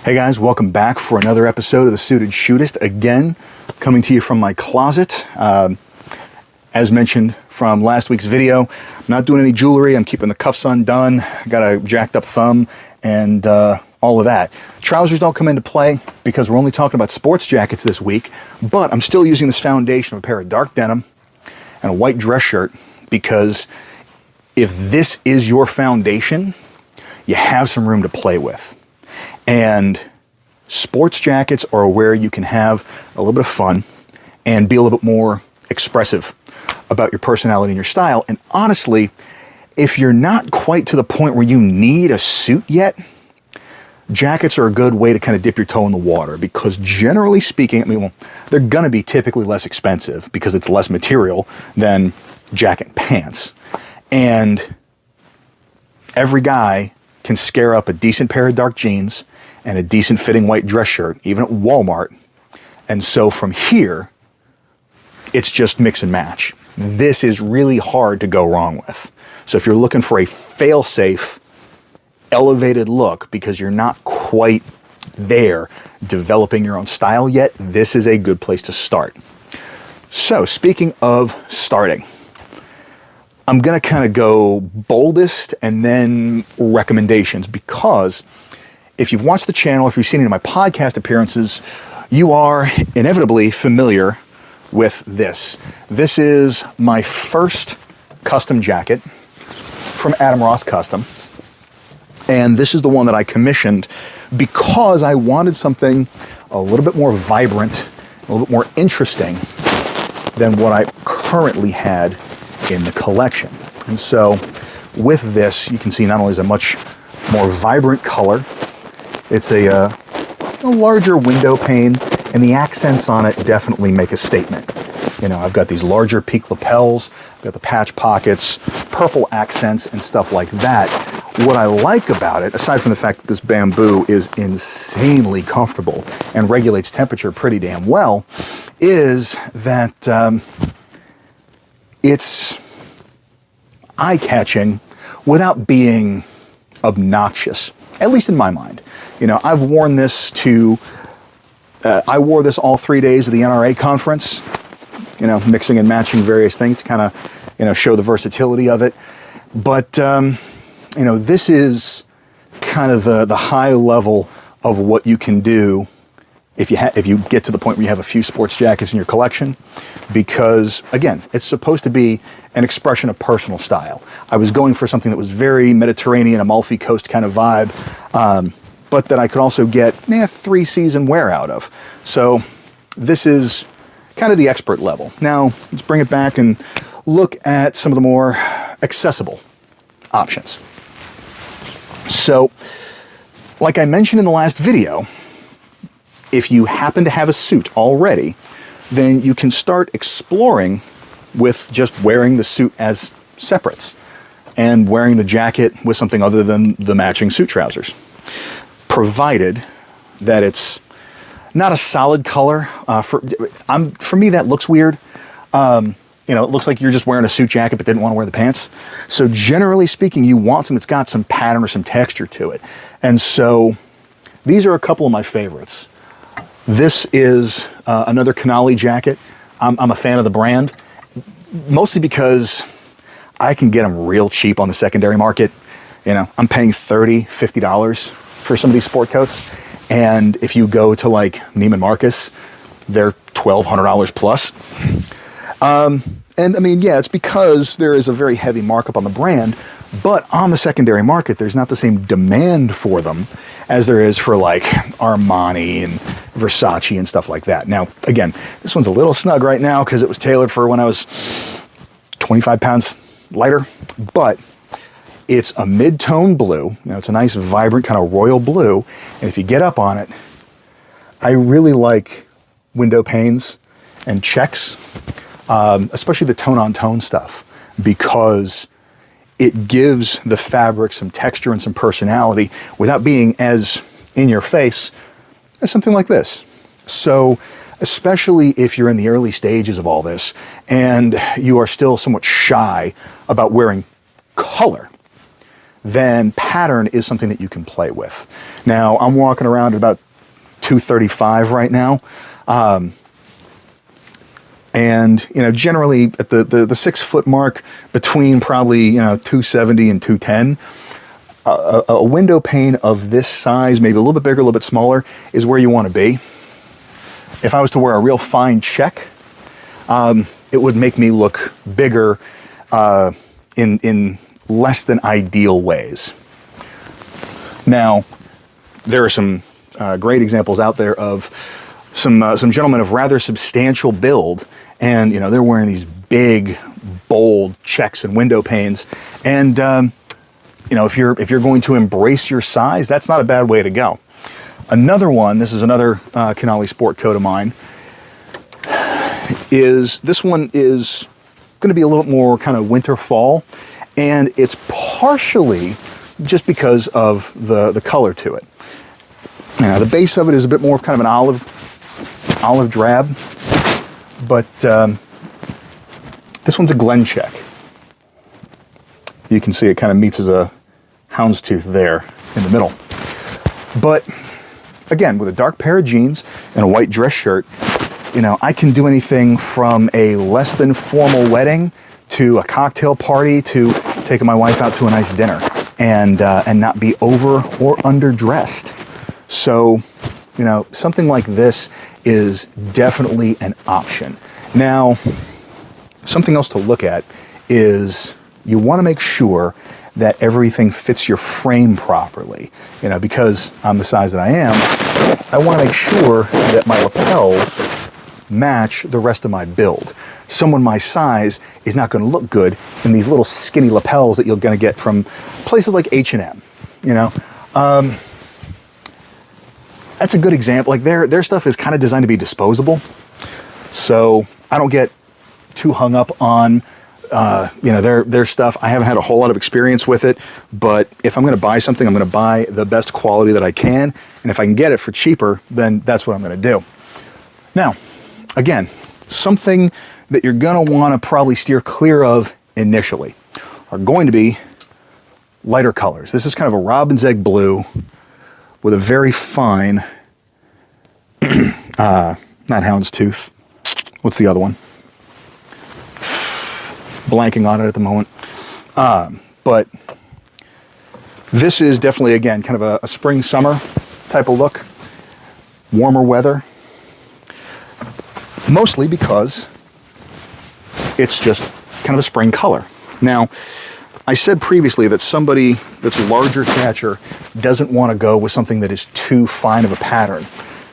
Hey guys, welcome back for another episode of The Suited Shootist. Again, coming to you from my closet. As mentioned from last week's video, I'm not doing any jewelry. I'm keeping the cuffs undone. Got a jacked up thumb and all of that. Trousers don't come into play because we're only talking about sports jackets this week, but I'm still using this foundation of a pair of dark denim and a white dress shirt because if this is your foundation, you have some room to play with. And sports jackets are where you can have a little bit of fun and be a little bit more expressive about your personality and your style. And honestly, if you're not quite to the point where you need a suit yet, jackets are a good way to kind of dip your toe in the water because generally speaking, they're going to be typically less expensive because it's less material than jacket and pants. And every guy can scare up a decent pair of dark jeans and a decent fitting white dress shirt, even at Walmart. And so from here, it's just mix and match. This is really hard to go wrong with. So if you're looking for a fail-safe, elevated look because you're not quite there developing your own style yet, this is a good place to start. So speaking of starting, I'm gonna kind of go boldest and then recommendations because if you've watched the channel, if you've seen any of my podcast appearances, you are inevitably familiar with this. This is my first custom jacket from Adam Ross Custom. And this is the one that I commissioned because I wanted something a little bit more vibrant, a little bit more interesting than what I currently had in the collection. And so with this, you can see not only is it a much more vibrant color, it's a larger window pane, and the accents on it definitely make a statement. You know, I've got these larger peak lapels, I've got the patch pockets, purple accents, and stuff like that. What I like about it, aside from the fact that this bamboo is insanely comfortable and regulates temperature pretty damn well, is that it's eye-catching without being obnoxious, at least in my mind. You know, I've worn this I wore this all 3 days of the NRA conference, you know, mixing and matching various things to kind of, you know, show the versatility of it. But, you know, this is kind of the high level of what you can do if you get to the point where you have a few sports jackets in your collection, because again, it's supposed to be an expression of personal style. I was going for something that was very Mediterranean, Amalfi Coast kind of vibe, but that I could also get 3-season wear out of. So this is kind of the expert level. Now let's bring it back and look at some of the more accessible options. So like I mentioned in the last video, if you happen to have a suit already, then you can start exploring with just wearing the suit as separates and wearing the jacket with something other than the matching suit trousers, provided that it's not a solid color. For me, that looks weird. You know, it looks like you're just wearing a suit jacket but didn't want to wear the pants. So generally speaking, you want something that's got some pattern or some texture to it. And so these are a couple of my favorites. This is another Canali jacket. I'm a fan of the brand, mostly because I can get them real cheap on the secondary market. You know, I'm paying $30, $50 for some of these sport coats. And if you go to like Neiman Marcus, they're $1,200 plus. And I mean, yeah, it's because there is a very heavy markup on the brand, but on the secondary market, there's not the same demand for them as there is for like Armani and Versace and stuff like that. Now, again, this one's a little snug right now because it was tailored for when I was 25 pounds lighter, but it's a mid-tone blue. You know, it's a nice, vibrant kind of royal blue. And if you get up on it, I really like window panes and checks, especially the tone-on-tone stuff, because it gives the fabric some texture and some personality without being as in your face as something like this. So especially if you're in the early stages of all this and you are still somewhat shy about wearing color, then pattern is something that you can play with. Now, I'm walking around at about 235 right now. And, generally at the 6 foot mark, between probably, 270 and 210, a window pane of this size, maybe a little bit bigger, a little bit smaller, is where you want to be. If I was to wear a real fine check, it would make me look bigger in less than ideal ways. Now, there are some great examples out there of some gentlemen of rather substantial build, and they're wearing these big, bold checks and window panes. And if you're going to embrace your size, that's not a bad way to go. Another one, this is another Canali sport coat of mine, this one is going to be a little more kind of winter fall, and it's partially just because of the color to it. The base of it is a bit more of kind of an olive drab, but this one's a Glen check. You can see it kind of meets as a houndstooth there in the middle. But again, with a dark pair of jeans and a white dress shirt, I can do anything from a less than formal wedding to a cocktail party to taking my wife out to a nice dinner and not be over or underdressed. So, something like this is definitely an option. Now, something else to look at is you want to make sure that everything fits your frame properly. Because I'm the size that I am, I want to make sure that my lapels match the rest of my build. Someone my size is not going to look good in these little skinny lapels that you're going to get from places like H&M. That's a good example. Like their stuff is kind of designed to be disposable, so I don't get too hung up on their stuff. I haven't had a whole lot of experience with it, but if I'm going to buy something, I'm going to buy the best quality that I can, and if I can get it for cheaper, then that's what I'm going to do. Now, again, something that you're going to want to probably steer clear of initially are going to be lighter colors. This is kind of a robin's egg blue with a very fine, not houndstooth. What's the other one? Blanking on it at the moment. But this is definitely, again, kind of a spring, summer type of look. Warmer weather. Mostly because it's just kind of a spring color. Now, I said previously that somebody that's larger stature doesn't want to go with something that is too fine of a pattern.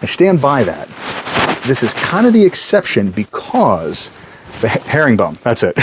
I stand by that. This is kind of the exception because the herringbone, that's it.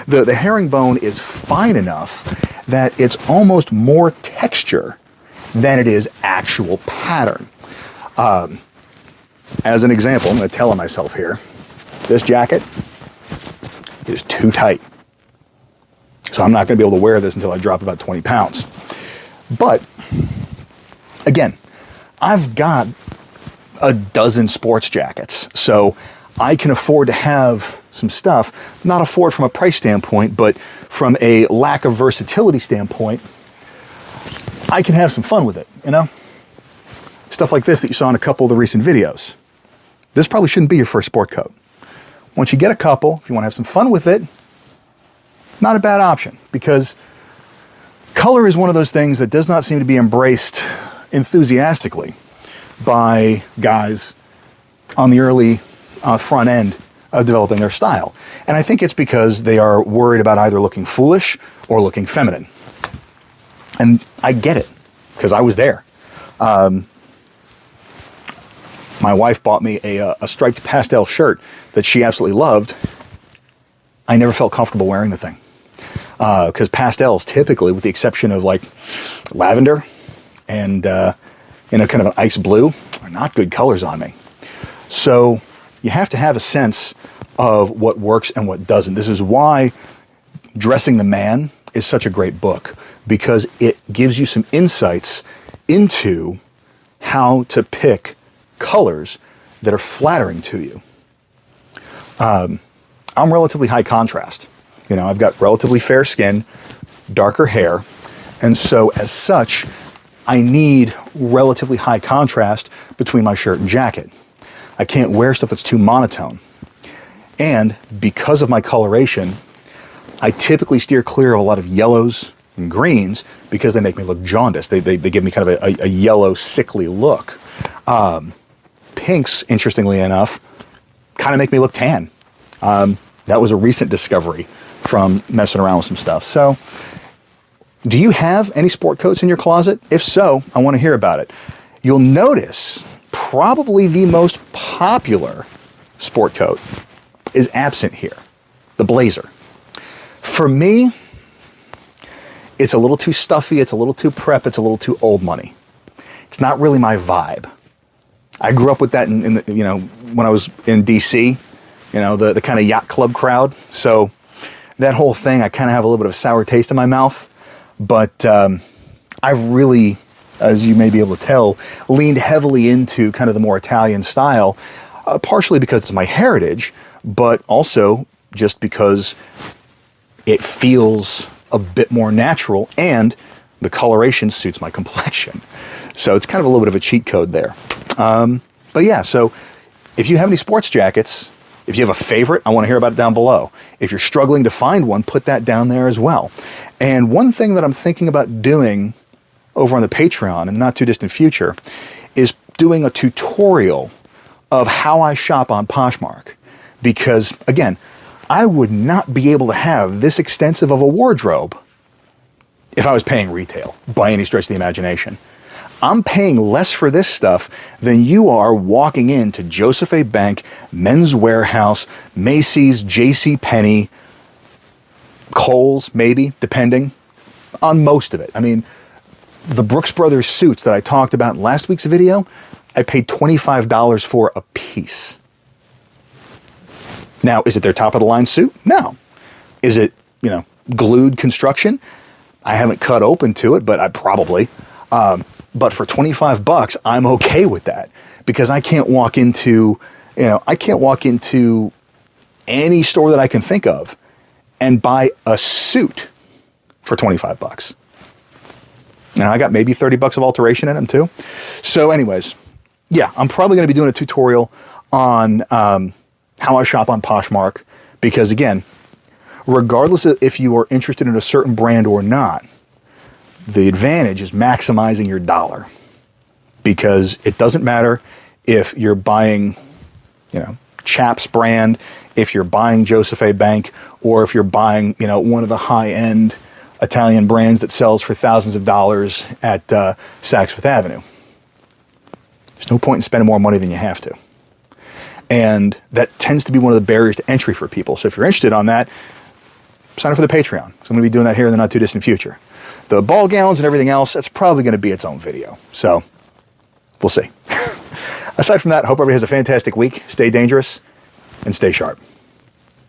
the herringbone is fine enough that it's almost more texture than it is actual pattern. As an example, I'm going to tell myself here, this jacket is too tight. So I'm not going to be able to wear this until I drop about 20 pounds. But, again, I've got a dozen sports jackets. So I can afford to have some stuff, not afford from a price standpoint, but from a lack of versatility standpoint, I can have some fun with it, Stuff like this that you saw in a couple of the recent videos. This probably shouldn't be your first sport coat. Once you get a couple, if you want to have some fun with it, not a bad option, because color is one of those things that does not seem to be embraced enthusiastically by guys on the early front end of developing their style. And I think it's because they are worried about either looking foolish or looking feminine. And I get it, because I was there. My wife bought me a striped pastel shirt that she absolutely loved. I never felt comfortable wearing the thing. Because pastels typically, with the exception of like lavender and kind of an ice blue, are not good colors on me. So you have to have a sense of what works and what doesn't. This is why Dressing the Man is such a great book, because it gives you some insights into how to pick colors that are flattering to you. I'm relatively high contrast. I've got relatively fair skin, darker hair, And so as such, I need relatively high contrast between my shirt and jacket. I can't wear stuff that's too monotone. And because of my coloration, I typically steer clear of a lot of yellows and greens because they make me look jaundiced. They give me kind of a yellow, sickly look. Pinks, interestingly enough, kind of make me look tan. That was a recent discovery from messing around with some stuff. So, do you have any sport coats in your closet? If so, I want to hear about it. You'll notice probably the most popular sport coat is absent here, the blazer. For me, it's a little too stuffy, it's a little too prep, it's a little too old money. It's not really my vibe. I grew up with that in the, when I was in DC, the kind of yacht club crowd. So that whole thing, I kind of have a little bit of a sour taste in my mouth. But I've really, as you may be able to tell, leaned heavily into kind of the more Italian style, partially because it's my heritage, but also just because it feels a bit more natural and the coloration suits my complexion. So it's kind of a little bit of a cheat code there. But yeah, so if you have any sports jackets, if you have a favorite, I want to hear about it down below. If you're struggling to find one, put that down there as well. And one thing that I'm thinking about doing over on the Patreon in the not too distant future is doing a tutorial of how I shop on Poshmark. Because again, I would not be able to have this extensive of a wardrobe if I was paying retail by any stretch of the imagination. I'm paying less for this stuff than you are walking into Joseph A. Bank, Men's Warehouse, Macy's, JCPenney, Kohl's, maybe, depending on most of it. I mean, the Brooks Brothers suits that I talked about in last week's video, I paid $25 for a piece. Now, is it their top of the line suit? No. Is it, glued construction? I haven't cut open to it, but I probably. But for $25, I'm okay with that because I can't walk into, any store that I can think of and buy a suit for $25. Now I got maybe $30 of alteration in them too. So anyways, yeah, I'm probably going to be doing a tutorial on how I shop on Poshmark because again, regardless of if you are interested in a certain brand or not, the advantage is maximizing your dollar because it doesn't matter if you're buying, Chaps brand, if you're buying Joseph A. Bank, or if you're buying, one of the high-end Italian brands that sells for thousands of dollars at Saks Fifth Avenue. There's no point in spending more money than you have to. And that tends to be one of the barriers to entry for people. So if you're interested on that, sign up for the Patreon. So I'm going to be doing that here in the not too distant future. The ball gowns and everything else, that's probably going to be its own video. So we'll see. Aside from that, I hope everybody has a fantastic week. Stay dangerous and stay sharp.